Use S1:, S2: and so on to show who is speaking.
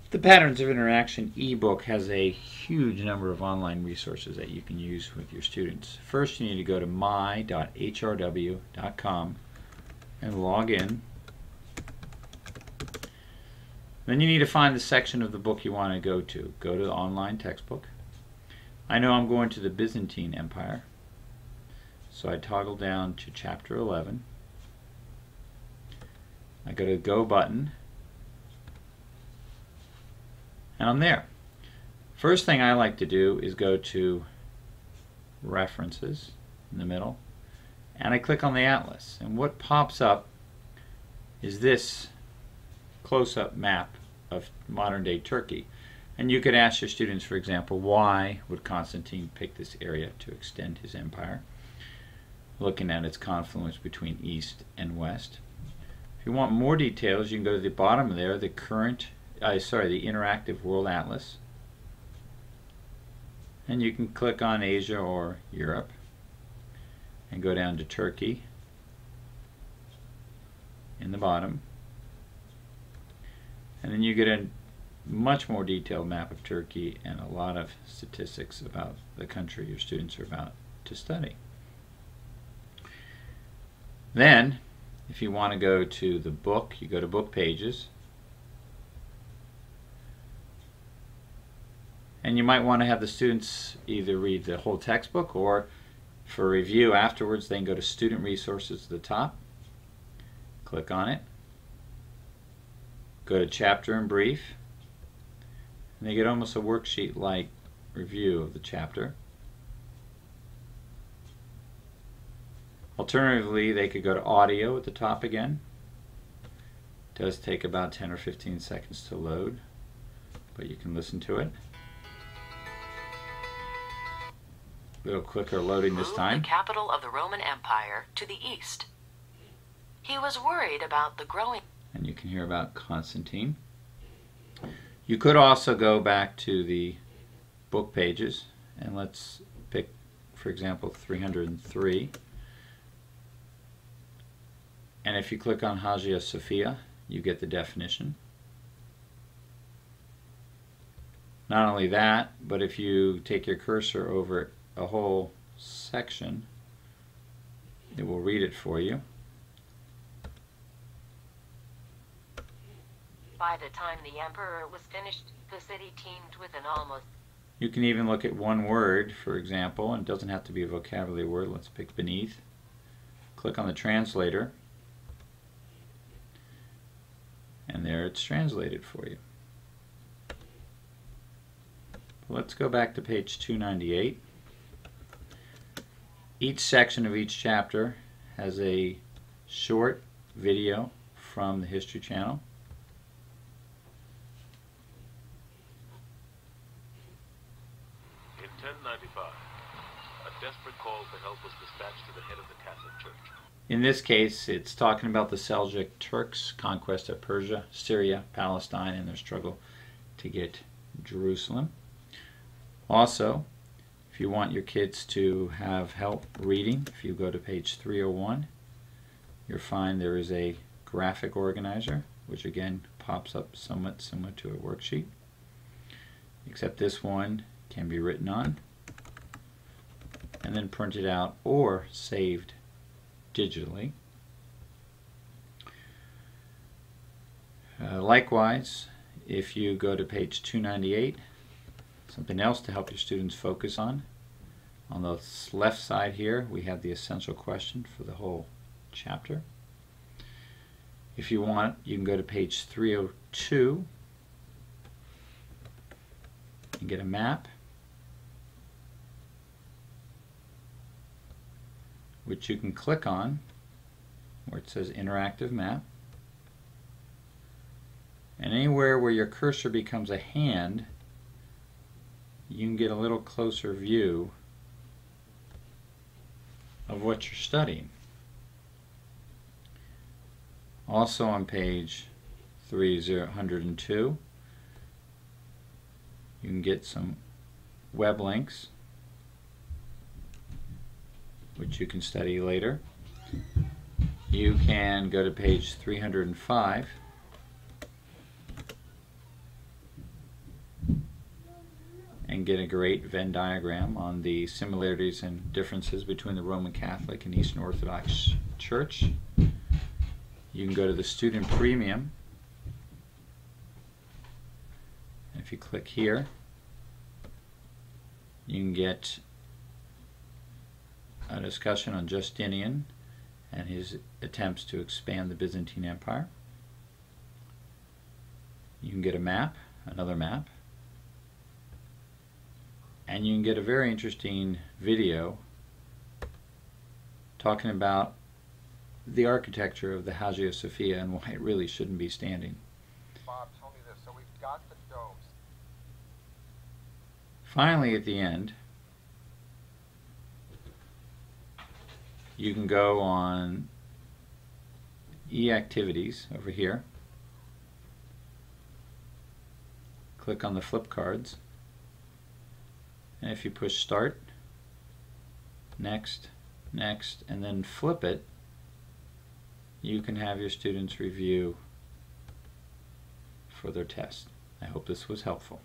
S1: The Patterns of Interaction ebook has a huge number of online resources that you can use with your students. First, you need to go to my.hrw.com and log in. Then you need to find the section of the book you want to go to. Go to the online textbook. I know I'm going to the Byzantine Empire, so I toggle down to chapter 11. I go to the Go button, and I'm there. First thing I like to do is go to References in the middle, and I click on the atlas. And what pops up is this close-up map of modern-day Turkey. And you could ask your students, for example, why would Constantine pick this area to extend his empire? Looking at its confluence between east and west. If you want more details, you can go to the bottom there, the interactive world atlas, and you can click on Asia or Europe and go down to Turkey in the bottom, and then you get a much more detailed map of Turkey and a lot of statistics about the country your students are about to study. Then, if you want to go to the book, you go to Book Pages, and you might want to have the students either read the whole textbook, or for review afterwards they can go to Student Resources at the top, click on it, go to Chapter and Brief, and they get almost a worksheet-like review of the chapter. Alternatively, they could go to Audio at the top again. It does take about 10 or 15 seconds to load, but you can listen to it. A little quicker loading this time.
S2: The capital of the Roman Empire to the east. He was worried about the growing...
S1: And you can hear about Constantine. You could also go back to the book pages, and let's pick, for example, 303. And if you click on Hagia Sophia, you get the definition. Not only that, but if you take your cursor over a whole section, it will read it for you.
S2: By the time the emperor was finished, the city teemed with an almost...
S1: You can even look at one word, for example, and it doesn't have to be a vocabulary word. Let's pick beneath. Click on the translator, and there it's translated for you. Let's go back to page 298. Each section of each chapter has a short video from the History Channel.
S3: In 1095, a desperate call for help was dispatched to the head of the Catholic Church.
S1: In this case, it's talking about the Seljuk Turks' conquest of Persia, Syria, Palestine, and their struggle to get Jerusalem. Also, if you want your kids to have help reading, if you go to page 301, you'll find there is a graphic organizer, which again pops up somewhat similar to a worksheet, except this one can be written on and then printed out or saved digitally. Likewise, if you go to page 298, something else to help your students focus on the left side here, we have the essential question for the whole chapter. If you want, you can go to page 302 and get a map, which you can click on where it says interactive map, and anywhere where your cursor becomes a hand, you can get a little closer view of what you're studying. Also on page 302, you can get some web links which you can study later. You can go to page 305 and get a great Venn diagram on the similarities and differences between the Roman Catholic and Eastern Orthodox Church. You can go to the Student Premium. If you click here, you can get a discussion on Justinian and his attempts to expand the Byzantine Empire. You can get a map, another map, and you can get a very interesting video talking about the architecture of the Hagia Sophia and why it really shouldn't be standing.
S4: Bob, tell me this. So we've got the domes.
S1: Finally, at the end, you can go on e-activities over here, click on the flip cards, and if you push start, next, next, and then flip it, you can have your students review for their test. I hope this was helpful.